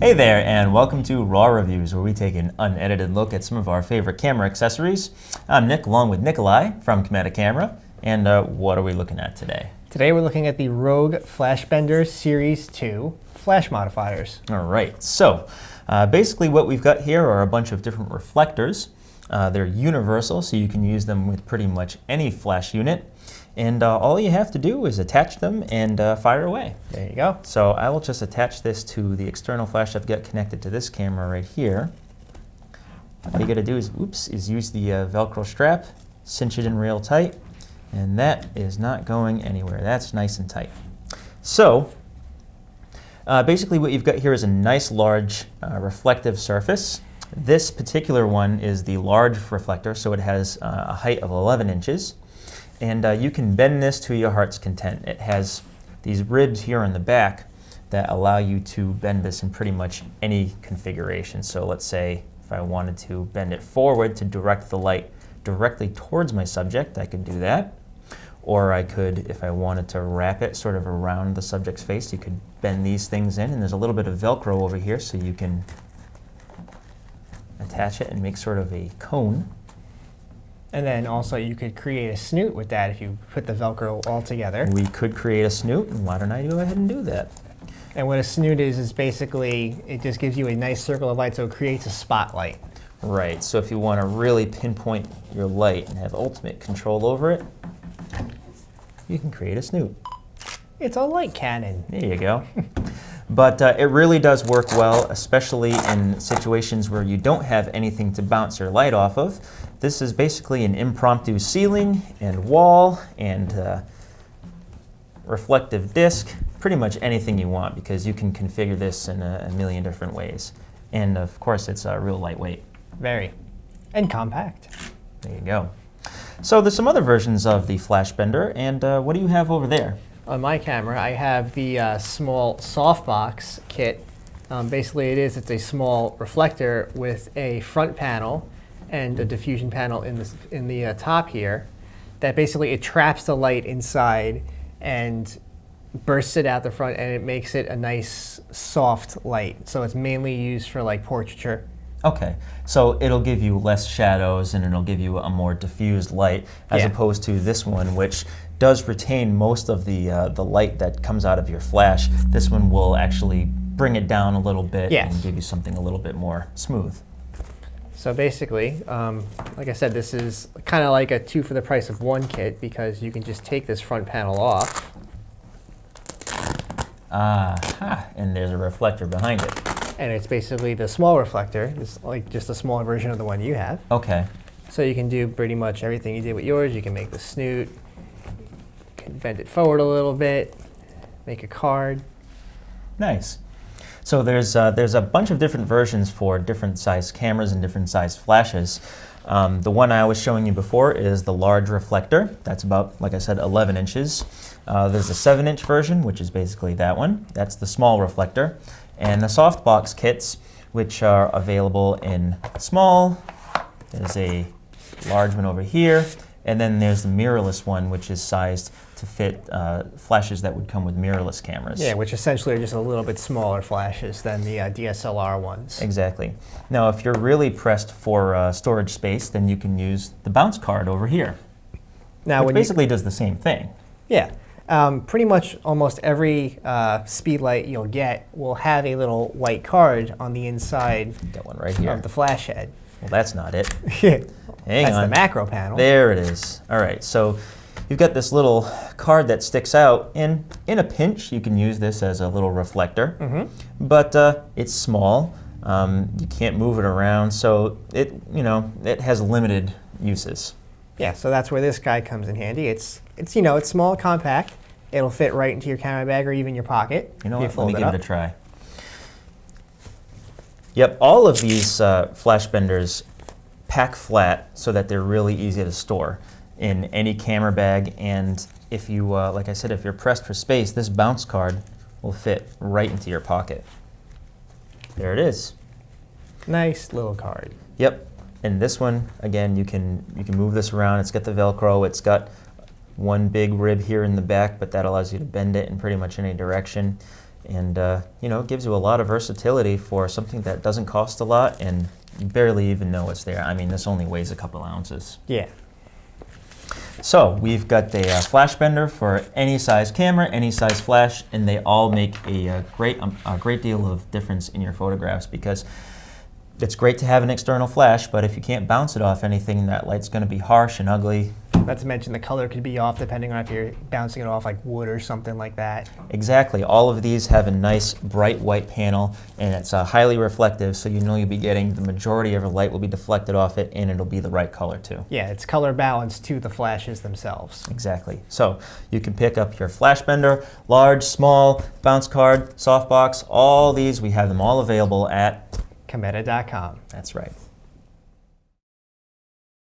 Hey there, and welcome to Raw Reviews, where we take an unedited look at some of our favorite camera accessories. I'm Nick, along with Nikolai from Cometa Camera, and what are we looking at today? Today we're looking at the Rogue Flashbenders Series 2 flash modifiers. All right, so basically what we've got here are a bunch of different reflectors. They're universal, so you can use them with pretty much any flash unit. And all you have to do is attach them and fire away. There you go. So I will just attach this to the external flash I've got connected to this camera right here. All you gotta do is use the Velcro strap, cinch it in real tight, and that is not going anywhere. That's nice and tight. So basically what you've got here is a nice large reflective surface. This particular one is the large reflector, so it has a height of 11 inches. And you can bend this to your heart's content. It has these ribs here on the back that allow you to bend this in pretty much any configuration. So let's say if I wanted to bend it forward to direct the light directly towards my subject, I could do that. Or I could, if I wanted to wrap it sort of around the subject's face, you could bend these things in. And there's a little bit of Velcro over here, so you can attach it and make sort of a cone. And then also you could create a snoot with that if you put the Velcro all together. We could create a snoot, and why don't I go ahead and do that? And what a snoot is basically, it just gives you a nice circle of light, so it creates a spotlight. Right, so if you want to really pinpoint your light and have ultimate control over it, you can create a snoot. It's a light cannon. There you go. But it really does work well, especially in situations where you don't have anything to bounce your light off of. This is basically an impromptu ceiling and wall and reflective disc, pretty much anything you want, because you can configure this in a million different ways. And of course, it's real lightweight. Very. And compact. There you go. So there's some other versions of the Flashbender, and what do you have over there? On my camera, I have the small softbox kit. Basically, it's a small reflector with a front panel and a diffusion panel in the top here. That basically it traps the light inside and bursts it out the front, and it makes it a nice soft light. So it's mainly used for like portraiture. Okay, so it'll give you less shadows and it'll give you a more diffused light as opposed to this one, which does retain most of the light that comes out of your flash. This one will actually bring it down a little bit and give you something a little bit more smooth. So basically, like I said, this is kind of like a 2 for the price of 1 kit, because you can just take this front panel off. And there's a reflector behind it. And it's basically the small reflector. It's like just a smaller version of the one you have. Okay. So you can do pretty much everything you did with yours. You can make the snoot, you can bend it forward a little bit, make a card. Nice. So there's a bunch of different versions for different size cameras and different size flashes. The one I was showing you before is the large reflector. That's about, like I said, 11 inches. There's a 7-inch version, which is basically that one. That's the small reflector. And the softbox kits, which are available in small. There's a large one over here. And then there's the mirrorless one, which is sized to fit flashes that would come with mirrorless cameras. Yeah, which essentially are just a little bit smaller flashes than the DSLR ones. Exactly. Now, if you're really pressed for storage space, then you can use the bounce card over here, now, which basically does the same thing. Yeah. Pretty much almost every speed light you'll get will have a little white card on the inside Got one right here. of the flash head. Well, that's not it. Hang on. That's the macro panel. There it is. All right, so you've got this little card that sticks out, and in a pinch, you can use this as a little reflector. But it's small. You can't move it around, so it has limited uses. Yeah, so that's where this guy comes in handy. It's small, compact. It'll fit right into your camera bag or even your pocket. You know what? Let me give it a try. Yep, all of these Flashbenders pack flat so that they're really easy to store in any camera bag. And if you, like I said, if you're pressed for space, this bounce card will fit right into your pocket. There it is. Nice little card. Yep. And this one, again, you can move this around. It's got the Velcro. It's got one big rib here in the back, but that allows you to bend it in pretty much any direction. And you know, it gives you a lot of versatility for something that doesn't cost a lot and you barely even know it's there. I mean, this only weighs a couple ounces. Yeah. So we've got the Flashbender for any size camera, any size flash, and they all make a great deal of difference in your photographs, because it's great to have an external flash, but if you can't bounce it off anything, that light's going to be harsh and ugly. Not to mention the color could be off depending on if you're bouncing it off like wood or something like that. Exactly. All of these have a nice bright white panel, and it's highly reflective, so you know you'll be getting the majority of the light will be deflected off it, and it'll be the right color too. Yeah, it's color balanced to the flashes themselves. Exactly. So you can pick up your Flashbender, large, small, bounce card, softbox, all these, we have them all available at Cometa.com. That's right.